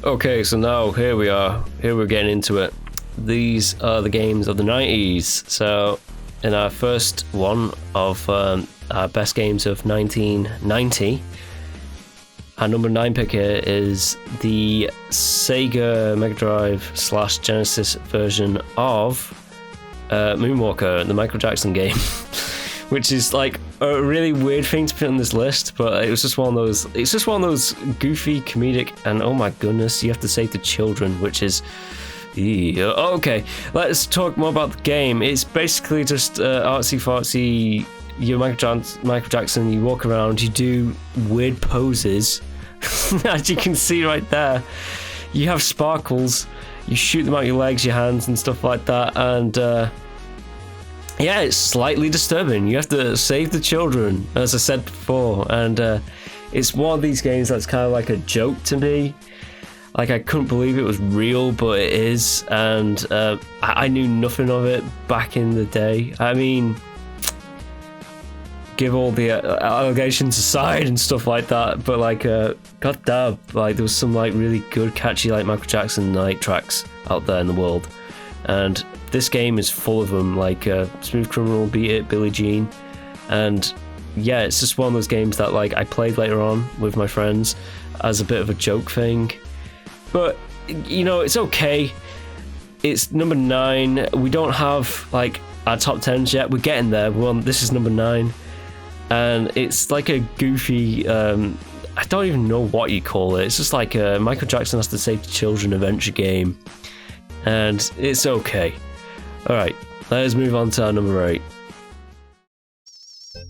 Okay, so now here we are. Here we're getting into it. These are the games of the 90s. So, in our first one of our best games of 1990, our number 9 pick here is the Sega Mega Drive / Genesis version of Moonwalker, the Michael Jackson game. Which is like a really weird thing to put on this list, but it was just one of those. It's just one of those goofy, comedic, and oh my goodness, you have to say to children, which is. Okay, let's talk more about the game. It's basically just artsy fartsy. You're Michael Jackson. You walk around. You do weird poses, as you can see right there. You have sparkles. You shoot them out your legs, your hands, and stuff like that, and. Yeah, it's slightly disturbing. You have to save the children, as I said before, and it's one of these games that's kind of like a joke to me. Like, I couldn't believe it was real, but it is, and I knew nothing of it back in the day. I mean, give all the allegations aside and stuff like that, but like, goddamn, like there was some like really good, catchy like Michael Jackson night tracks out there in the world, and this game is full of them, like Smooth Criminal, Beat It, Billie Jean, and yeah, it's just one of those games that like I played later on with my friends as a bit of a joke thing. But you know, it's okay. It's number 9. We don't have like our top 10s yet. We're getting there. This is number 9, and it's like a goofy. I don't even know what you call it. It's just like a Michael Jackson has to save the children adventure game, and it's okay. Alright, let's move on to our number 8.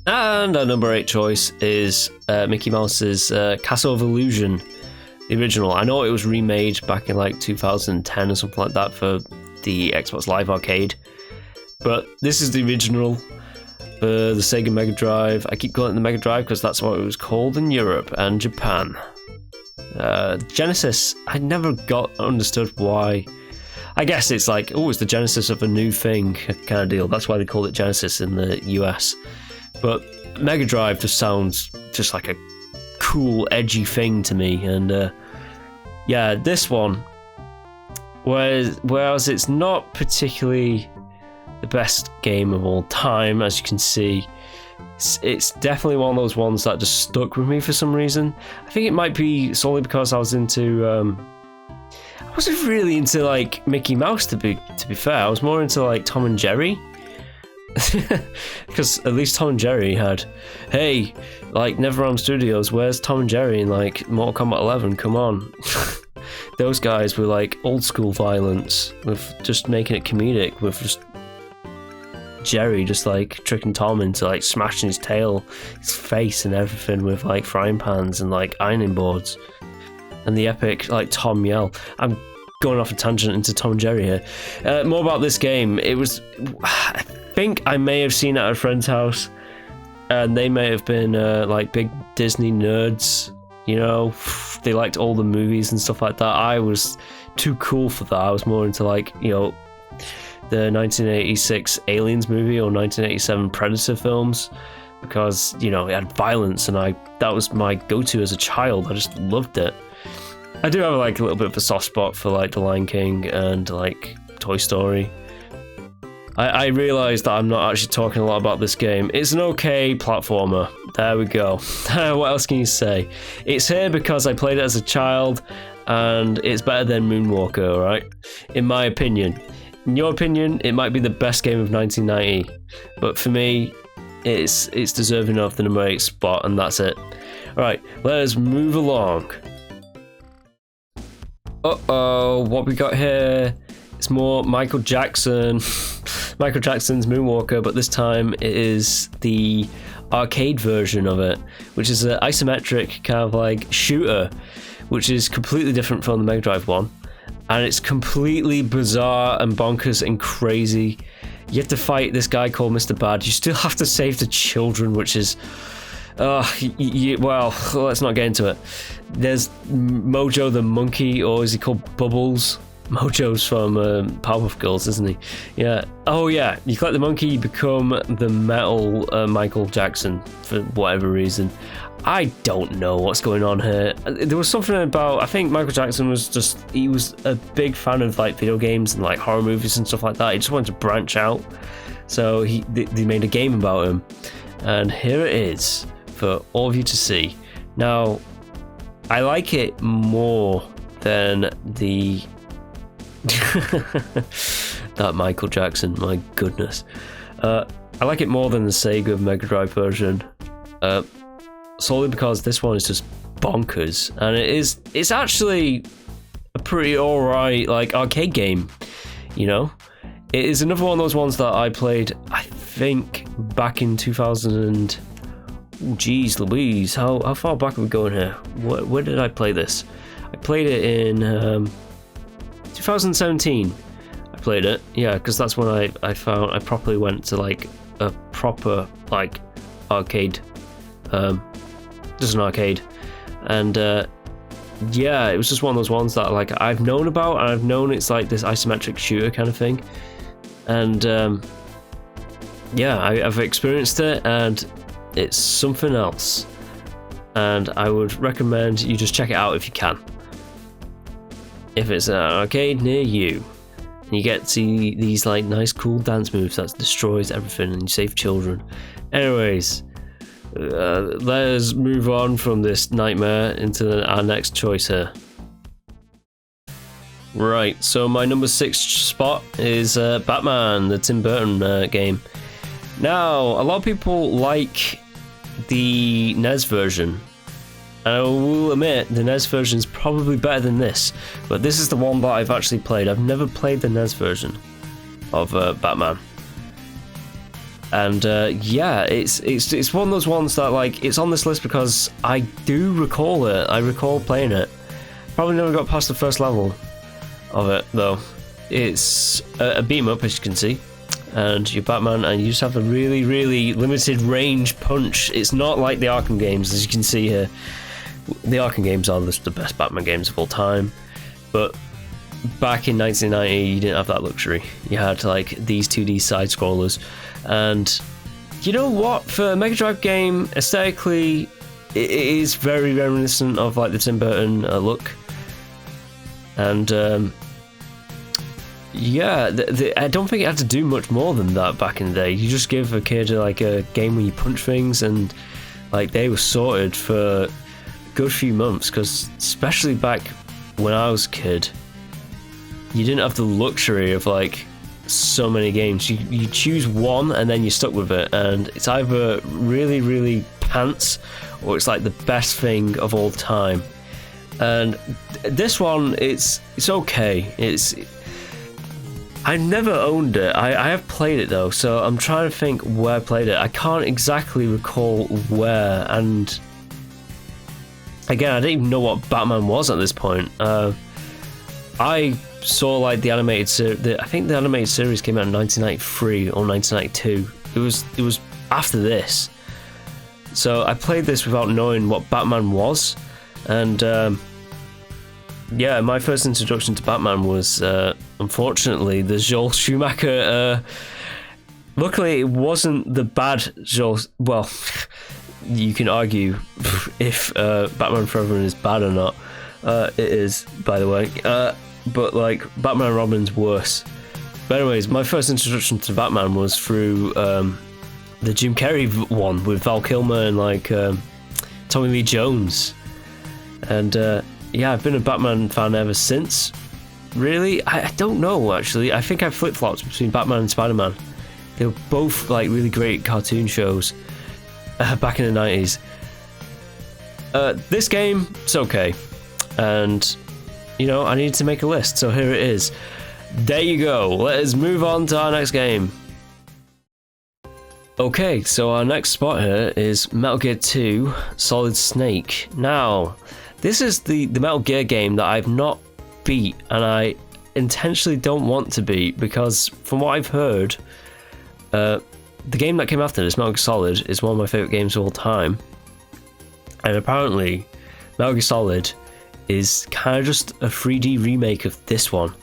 And our number 8 choice is Mickey Mouse's Castle of Illusion, the original. I know it was remade back in like 2010 or something like that for the Xbox Live Arcade, but this is the original for the Sega Mega Drive. I keep calling it the Mega Drive because that's what it was called in Europe and Japan. Genesis, I never understood why. I guess it's like, oh, it's the genesis of a new thing kind of deal. That's why they call it Genesis in the US. But Mega Drive just sounds just like a cool, edgy thing to me. And yeah, this one, whereas it's not particularly the best game of all time, as you can see, it's definitely one of those ones that just stuck with me for some reason. I think it might be solely because I was into... I wasn't really into like Mickey Mouse to be fair. I was more into like Tom and Jerry, because at least Tom and Jerry had, hey, like NetherRealm Studios, where's Tom and Jerry in like Mortal Kombat 11? Come on. Those guys were like old school violence with just making it comedic, with just Jerry just like tricking Tom into like smashing his tail, his face and everything with like frying pans and like ironing boards. And the epic, like, Tom yell. I'm going off a tangent into Tom and Jerry here. More about this game. It was... I think I may have seen it at a friend's house. And they may have been, like, big Disney nerds. You know? They liked all the movies and stuff like that. I was too cool for that. I was more into, like, you know, the 1986 Aliens movie or 1987 Predator films. Because, you know, it had violence, and that was my go-to as a child. I just loved it. I do have like a little bit of a soft spot for like The Lion King and like Toy Story. I realised that I'm not actually talking a lot about this game. It's an okay platformer. There we go. What else can you say? It's here because I played it as a child, and it's better than Moonwalker, alright? In my opinion. In your opinion, it might be the best game of 1990, but for me, it's deserving of the number 8 spot, and that's it. Alright, let's move along. Uh-oh, what we got here? It's more Michael Jackson. Michael Jackson's Moonwalker, but this time it is the arcade version of it, which is an isometric kind of like shooter, which is completely different from the Mega Drive one. And it's completely bizarre and bonkers and crazy. You have to fight this guy called Mr. Bad. You still have to save the children, which is... well, let's not get into it. There's Mojo the monkey, or is he called Bubbles? Mojo's from Powerpuff Girls, isn't he? Yeah. Oh yeah, you collect the monkey, you become the metal Michael Jackson for whatever reason. I don't know what's going on here. There was something about, I think Michael Jackson was just, he was a big fan of like video games and like horror movies and stuff like that. He just wanted to branch out. So they made a game about him. And here it is for all of you to see. Now, I like it more than the... that Michael Jackson, my goodness. I like it more than the Sega Mega Drive version. Solely because this one is just bonkers, and it's actually a pretty alright like arcade game, you know. It is another one of those ones that I played, I think, back in 2000 and... Jeez Louise, how far back are we going here? Where did I play this? I played it in 2017. I played it, yeah, because that's when I found I properly went to like a proper like arcade, just an arcade, and yeah, it was just one of those ones that like I've known about, and I've known it's like this isometric shooter kind of thing, and yeah, I've experienced it, and it's something else, and I would recommend you just check it out if you can. If it's an arcade near you, and you get to see these like nice cool dance moves that destroys everything and you save children. Anyways, let's move on from this nightmare into our next choice here. Right, so my number 6 spot is Batman, the Tim Burton game. Now, a lot of people like the NES version. I will admit, the NES version is probably better than this, but this is the one that I've actually played. I've never played the NES version of Batman. And yeah, it's one of those ones that like it's on this list because I do recall it. I recall playing it. Probably never got past the first level of it though. It's a beat 'em up, as you can see, and you're Batman, and you just have a really, really limited range punch. It's not like the Arkham games, as you can see here. The Arkham games are the best Batman games of all time, but back in 1990 you didn't have that luxury. You had like these 2D side scrollers, and you know what, for a Mega Drive game, aesthetically it is very reminiscent of like the Tim Burton look, and yeah, I don't think it had to do much more than that back in the day. You just give a kid like a game where you punch things, and like they were sorted for a good few months, because especially back when I was a kid, you didn't have the luxury of like so many games. You choose one and then you're stuck with it, and it's either really, really pants or it's like the best thing of all time. And this one, it's okay. I've never owned it. I have played it though, so I'm trying to think where I played it. I can't exactly recall where, and again, I didn't even know what Batman was at this point. I saw like the animated series. I think the animated series came out in 1993 or 1992. It was after this, so I played this without knowing what Batman was, and yeah, my first introduction to Batman was unfortunately the Joel Schumacher. Luckily, it wasn't the bad Joel. Well, you can argue if Batman Forever is bad or not. It is, by the way. But like Batman and Robin's worse. But anyways, my first introduction to Batman was through the Jim Carrey one with Val Kilmer and like Tommy Lee Jones. And yeah, I've been a Batman fan ever since. Really, I don't know actually. I think I flip-flopped between Batman and Spider-Man. They were both like really great cartoon shows back in the 90s. This game, it's okay, and you know, I needed to make a list, so here it is. There you go. Let us move on to our next game. Okay, so our next spot here is Metal Gear 2 Solid Snake. Now, this is the Metal Gear game that I've not beat, and I intentionally don't want to beat, because from what I've heard, the game that came after this, Metal Gear Solid, is one of my favourite games of all time. And apparently, Metal Gear Solid is kind of just a 3D remake of this one.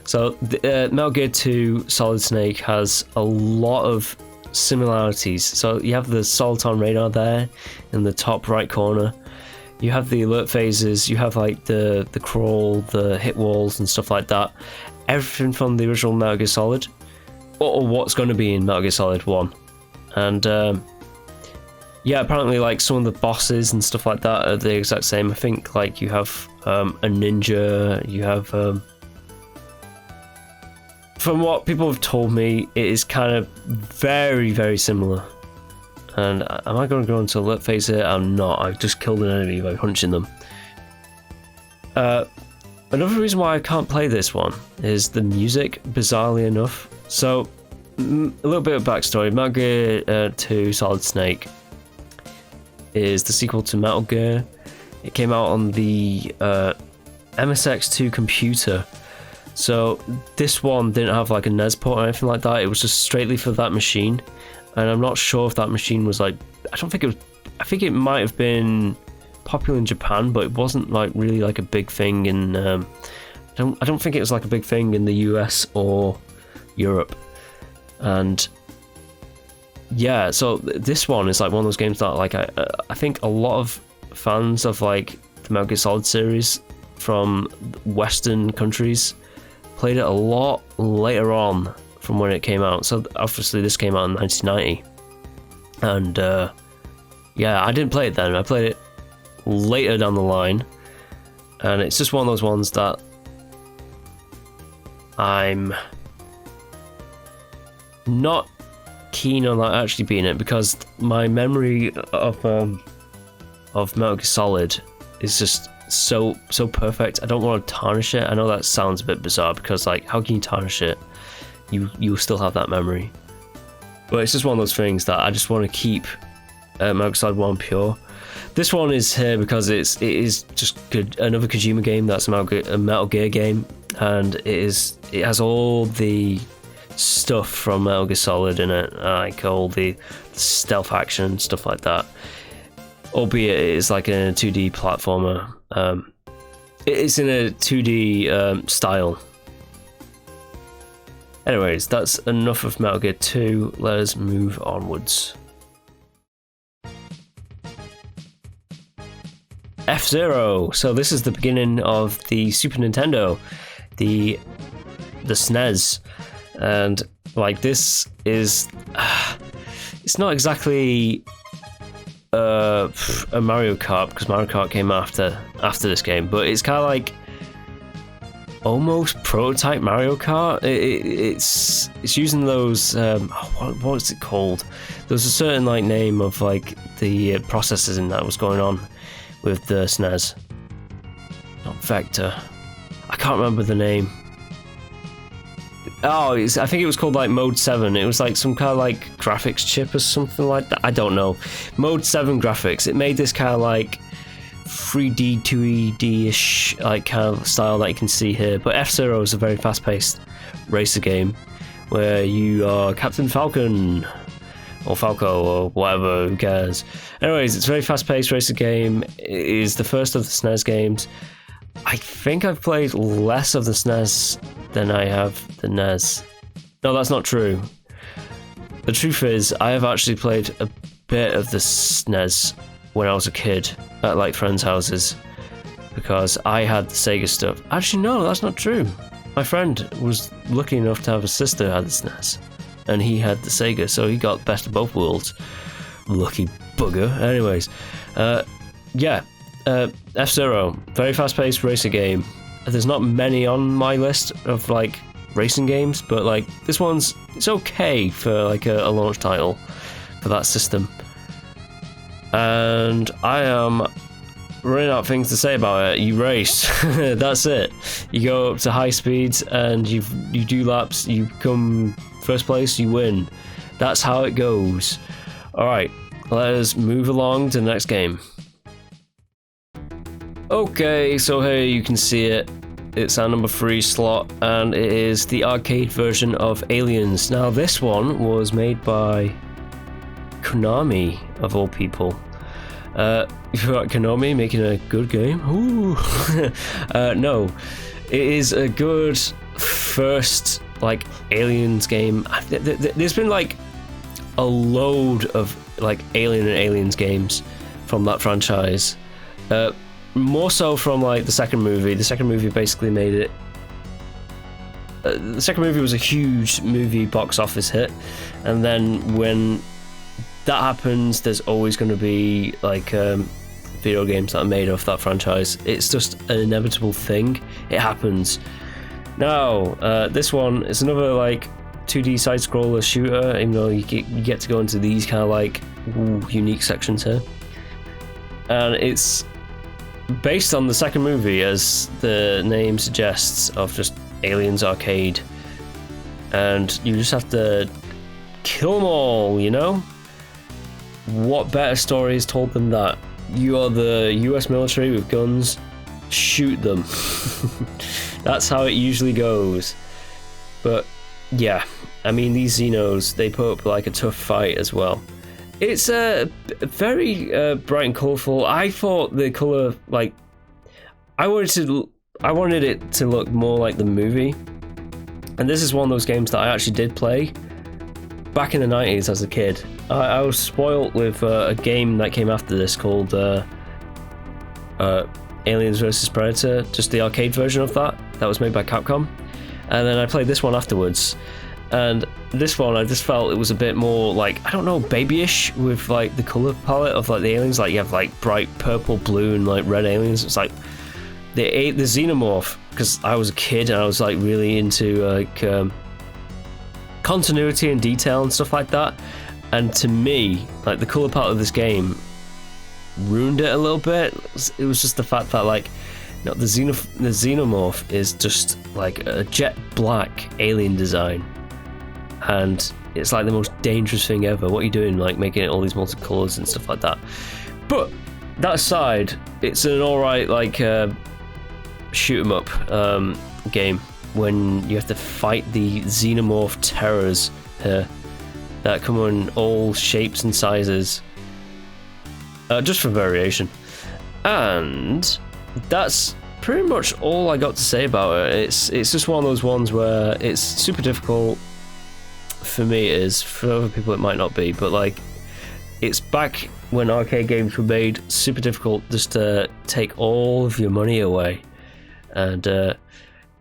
So, Metal Gear 2 Solid Snake has a lot of similarities. So you have the Soliton radar there in the top right corner. You have the alert phases, you have like the crawl, the hit walls and stuff like that. Everything from the original Metal Gear Solid, or what's going to be in Metal Gear Solid 1. And yeah, apparently like some of the bosses and stuff like that are the exact same. I think like you have a ninja, you have... from what people have told me, it is kind of very, very similar. And am I going to go into alert phase here? I'm not. I've just killed an enemy by punching them. Another reason why I can't play this one is the music, bizarrely enough. So, a little bit of backstory. Metal Gear 2 Solid Snake is the sequel to Metal Gear. It came out on the MSX2 computer. So, this one didn't have like a NES port or anything like that. It was just straightly for that machine. And I'm not sure if that machine was like... I think it might have been popular in Japan, but it wasn't like really like a big thing in... I don't think it was like a big thing in the US or Europe. And yeah, so this one is like one of those games that like I think a lot of fans of like the Metal Gear Solid series from Western countries played it a lot later on from when it came out. So obviously this came out in 1990, and yeah, I didn't play it then. I played it later down the line, and it's just one of those ones that I'm not keen on like actually being it, because my memory of Metal Gear Solid is just so perfect. I don't want to tarnish it. I know that sounds a bit bizarre, because like, how can you tarnish it? You still have that memory. But it's just one of those things that I just want to keep Metal Gear Solid 1 pure. This one is here because it is just good, another Kojima game that's a Metal Gear game, and it has all the stuff from Metal Gear Solid in it, like all the stealth action, stuff like that. Albeit it is like a 2D platformer. It's in a 2D style. Anyways, that's enough of Metal Gear 2. Let us move onwards. F-Zero. So this is the beginning of the Super Nintendo, the SNES, and like this is it's not exactly a Mario Kart, because Mario Kart came after this game, but it's kind of like almost prototype Mario Kart. It's using those what is it called? There's a certain like name of like the processing that was going on with the SNES. Not Vector. I can't remember the name. Oh, I think it was called like Mode 7. It was like some kind of like graphics chip or something like that. I don't know. Mode 7 graphics. It made this kind of like 3D, 2D-ish like kind of style that you can see here. But F-Zero is a very fast-paced racer game where you are Captain Falcon or Falco or whatever, who cares. Anyways, it's a very fast-paced racer game. It is the first of the SNES games. I think I've played less of the SNES than I have the NES. No, that's not true. The truth is, I have actually played a bit of the SNES when I was a kid at like friends' houses, because I had the Sega stuff. Actually, no, that's not true. My friend was lucky enough to have a sister who had the SNES, and he had the Sega, so he got best of both worlds. Lucky bugger. Anyways, yeah. F-Zero, very fast-paced racer game. There's not many on my list of like racing games, but like this one's, it's okay for like a launch title for that system. And I am running out of things to say about it. You race, that's it. You go up to high speeds and you do laps. You come first place, you win. That's how it goes. All right, let us move along to the next game. Okay, so here you can see it. It's our number 3 slot, and it is the arcade version of Aliens. Now, this one was made by Konami, of all people. You've got Konami making a good game? Ooh. No, it is a good first like Aliens game. There's been like a load of like Alien and Aliens games from that franchise. More so from like the second movie. The second movie basically made it. The second movie was a huge movie box office hit, and then when that happens, there's always going to be like video games that are made of that franchise. It's just an inevitable thing. It happens. Now, this one is another like 2D side-scroller shooter, even though you get to go into these kind of like unique sections here. And it's based on the second movie, as the name suggests, of just Aliens Arcade. And you just have to kill them all, you know? What better story is told than that? You are the US military with guns, shoot them. That's how it usually goes. But yeah, I mean, these Xenos, they put up like a tough fight as well. It's very bright and colourful. I thought the colour, like, I wanted it to look more like the movie. And this is one of those games that I actually did play back in the 90s as a kid. I was spoilt with a game that came after this called Aliens vs Predator, just the arcade version of that was made by Capcom. And then I played this one afterwards. And this one, I just felt it was a bit more like, I don't know, babyish with like the color palette of like the aliens. Like you have like bright purple, blue, and like red aliens. It's like the xenomorph, because I was a kid and I was like really into like continuity and detail and stuff like that. And to me, like the color palette of this game ruined it a little bit. It was just the fact that like, no, the xenomorph is just like a jet black alien design. And it's like the most dangerous thing ever. What are you doing, like making it all these multicolours and stuff like that? But that aside, it's an alright like shoot 'em up game when you have to fight the xenomorph terrors here that come in all shapes and sizes, just for variation. And that's pretty much all I got to say about it. It's just one of those ones where it's super difficult. For me it is, for other people it might not be, but like it's back when arcade games were made super difficult just to take all of your money away. And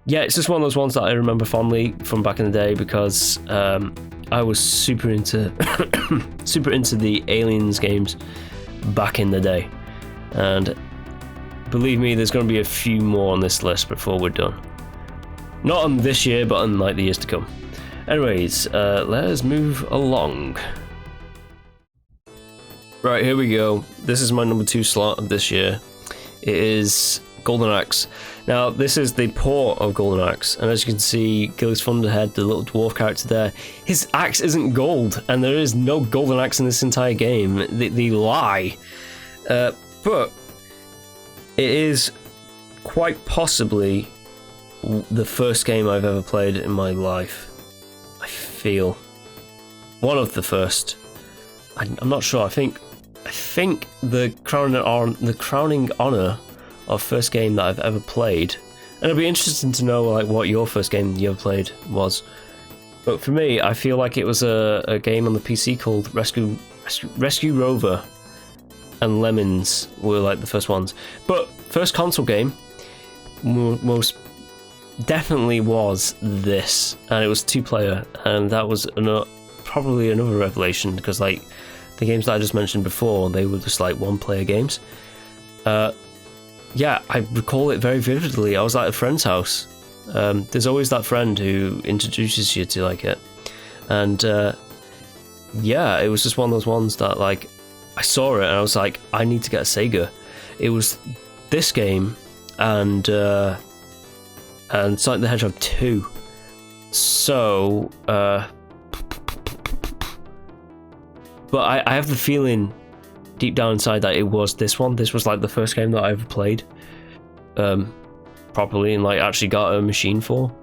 yeah, it's just one of those ones that I remember fondly from back in the day, because I was super into super into the Aliens games back in the day. And believe me, there's going to be a few more on this list before we're done. Not on this year, but on like the years to come. Anyways, let us move along. Right, here we go. This is my number 2 slot of this year. It is Golden Axe. Now, this is the port of Golden Axe, and as you can see, Gillis Thunderhead, the little dwarf character there, his axe isn't gold, and there is no golden axe in this entire game. They lie. But it is quite possibly the first game I've ever played in my life. I feel one of the first. I'm not sure. I think the crowning honor of first game that I've ever played. And it'll be interesting to know like what your first game you ever played was. But for me, I feel like it was a game on the PC called Rescue Rover, and Lemons were like the first ones. But first console game most definitely was this, and it was 2-player, and that was probably another revelation, because like the games that I just mentioned before, they were just like 1-player games. Yeah, I recall it very vividly. I was at a friend's house. There's always that friend who introduces you to like it, and yeah, it was just one of those ones that like I saw it and I was like, I need to get a Sega. It was this game and Sonic the Hedgehog 2. So, but I have the feeling deep down inside that it was this one. This was like the first game that I ever played properly and like actually got a machine for.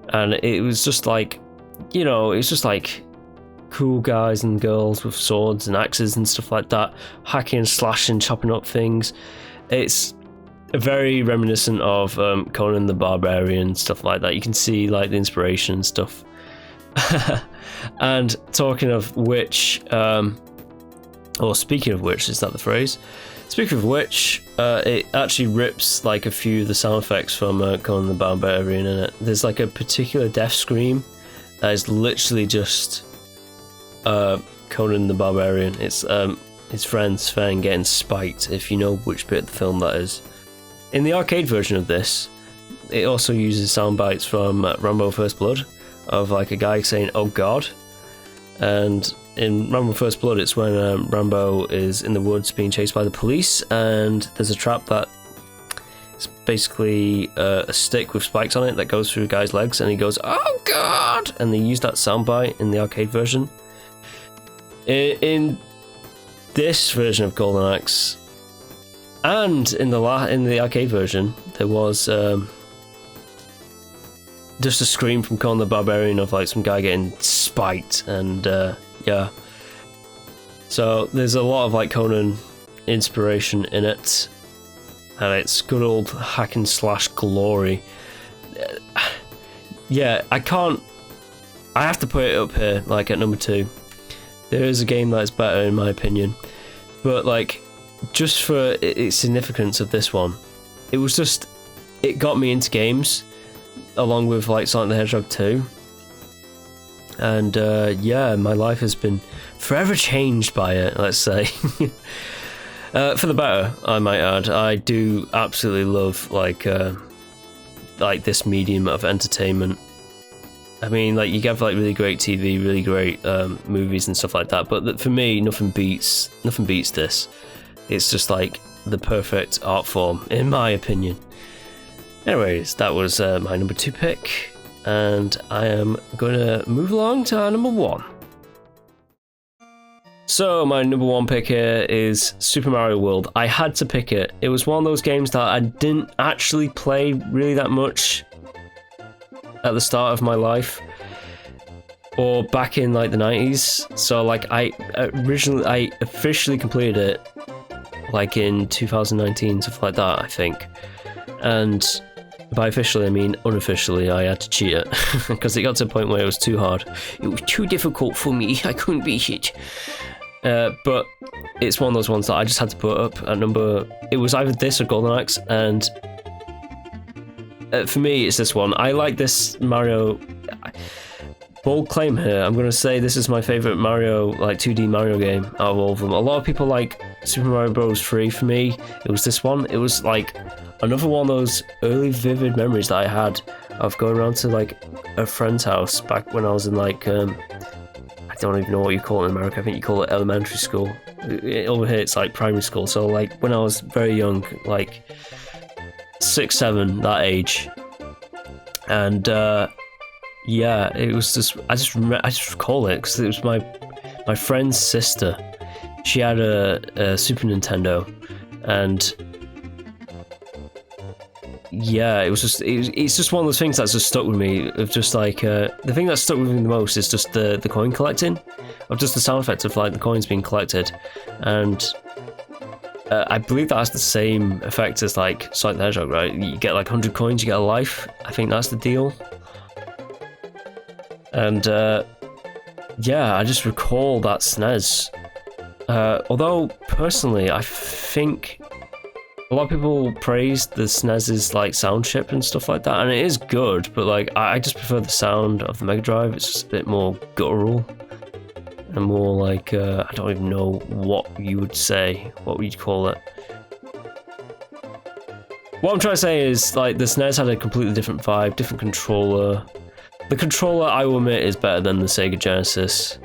And it was just like, you know, it's just like cool guys and girls with swords and axes and stuff like that, hacking, slashing, chopping up things. It's very reminiscent of Conan the Barbarian, stuff like that. You can see like the inspiration and stuff. And talking of which, or speaking of which, is that the phrase? Speaking of which, it actually rips like a few of the sound effects from Conan the Barbarian in it. There's like a particular death scream that is literally just Conan the Barbarian. It's his friend Sven getting spiked, if you know which bit of the film that is. In the arcade version of this, it also uses sound bites from Rambo First Blood, of like a guy saying, "Oh God," and in Rambo First Blood, it's when Rambo is in the woods being chased by the police, and there's a trap that is basically a stick with spikes on it that goes through a guy's legs, and he goes, "Oh God!" And they use that soundbite in the arcade version. In this version of Golden Axe, and in the arcade version, there was just a scream from Conan the Barbarian of like some guy getting spiked, and yeah. So there's a lot of like Conan inspiration in it, and it's good old hack and slash glory. Yeah, I have to put it up here, like at number 2. There is a game that is better in my opinion, but like just for its significance of this one, it got me into games, along with like Sonic the Hedgehog 2. And yeah, my life has been forever changed by it, let's say. For the better, I might add. I do absolutely love like this medium of entertainment. I mean, like you get like really great TV, really great movies and stuff like that, but for me, nothing beats this. It's just like the perfect art form, in my opinion. Anyways, that was my number 2 pick, and I am going to move along to our number 1. So my number 1 pick here is Super Mario World. I had to pick it. It was one of those games that I didn't actually play really that much at the start of my life, or back in like the 90s. So like I officially completed it like in 2019, stuff like that, I think. And by officially, I mean unofficially, I had to cheat it because it got to a point where it was too hard. It was too difficult for me. I couldn't beat it. But it's one of those ones that I just had to put up at number. It was either this or Golden Axe, and for me, it's this one. I like this Mario. Bold claim here. I'm gonna say this is my favorite Mario, like 2D Mario game out of all of them. A lot of people like Super Mario Bros. 3. For me, it was this one. It was like another one of those early vivid memories that I had of going around to like a friend's house back when I was in like I don't even know what you call it in America. I think you call it elementary school. Over here it's like primary school. So like when I was very young, like 6, 7, that age, and yeah, it was just I just recall it because it was my friend's sister. She had a Super Nintendo, and yeah, it's just one of those things that's just stuck with me. Of just like the thing that stuck with me the most is just the coin collecting, of just the sound effects of like the coins being collected, and I believe that has the same effect as like Sonic the Hedgehog, right? You get like 100 coins, you get a life. I think that's the deal. And yeah, I just recall that SNES. Although personally, I think a lot of people praise the SNES's like sound chip and stuff like that, and it is good. But like, I just prefer the sound of the Mega Drive. It's just a bit more guttural and more like I don't even know what you would say. What would you call it? What I'm trying to say is like the SNES had a completely different vibe, different controller. The controller, I will admit, is better than the Sega Genesis.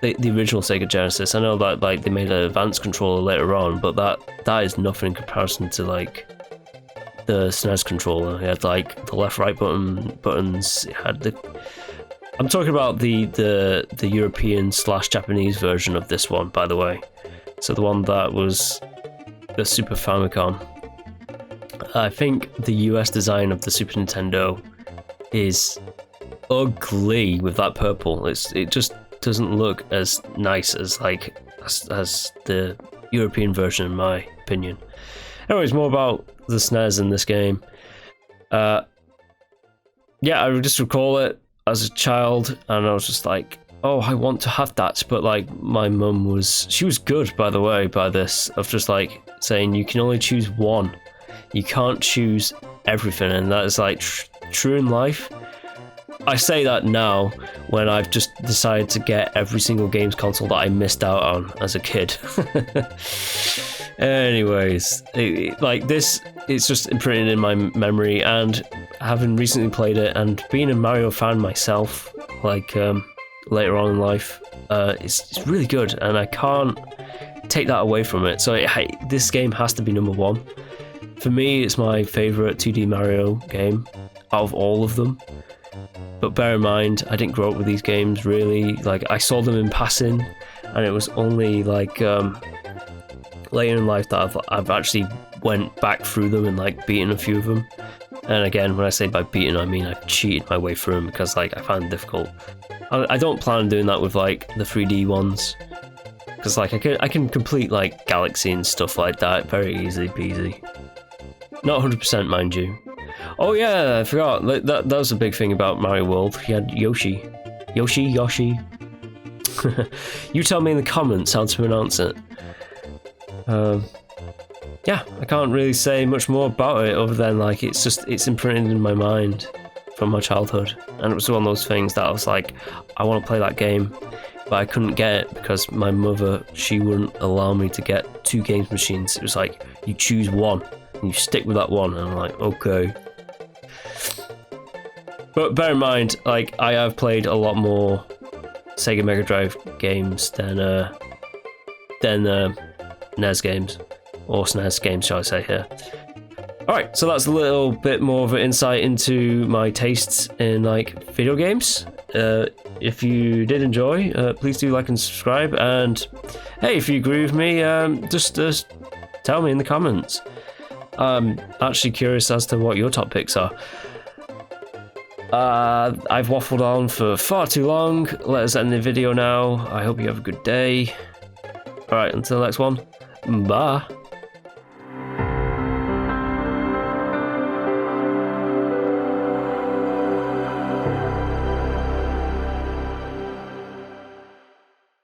The original Sega Genesis. I know that like they made an advanced controller later on, but that is nothing in comparison to like the SNES controller. It had like the left right buttons. It had the. I'm talking about the European / Japanese version of this one, by the way. So the one that was the Super Famicom. I think the US design of the Super Nintendo is ugly with that purple. It just doesn't look as nice as like as the European version, in my opinion. Anyways, more about the SNES in this game. Yeah, I just recall it. as a child, and I was just like, oh, I want to have that. But like my mum she was good, by the way, by this, of just like saying you can only choose one. You can't choose everything, and that is like true in life. I say that now when I've just decided to get every single games console that I missed out on as a kid. Anyways, like this, it's just imprinted in my memory, and having recently played it and being a Mario fan myself, like later on in life, it's really good, and I can't take that away from it. So this game has to be number one. For me, it's my favourite 2D Mario game out of all of them. But bear in mind, I didn't grow up with these games really. Like, I saw them in passing, and it was only like later in life that I've actually went back through them and like beaten a few of them. And again, when I say by beating, I mean I've cheated my way through them because like I found it difficult. I don't plan on doing that with like the 3D ones, because like I can complete like Galaxy and stuff like that very easily peasy. Not 100%, mind you. Oh yeah, I forgot. That was a big thing about Mario World. He had Yoshi. Yoshi. You tell me in the comments how to pronounce it. Yeah, I can't really say much more about it other than like it's imprinted in my mind from my childhood, and it was one of those things that I was like, I want to play that game, but I couldn't get it because my mother, she wouldn't allow me to get 2 games machines. It was like, you choose one and you stick with that one, and I'm like, okay. But bear in mind, like, I have played a lot more Sega Mega Drive games than NES games, or SNES games, shall I say here. Alright, so that's a little bit more of an insight into my tastes in like video games. If you did enjoy, please do like and subscribe, and hey, if you agree with me, just tell me in the comments. I'm actually curious as to what your top picks are. I've waffled on for far too long. Let us end the video now. I hope you have a good day. Alright, until the next one. Bye.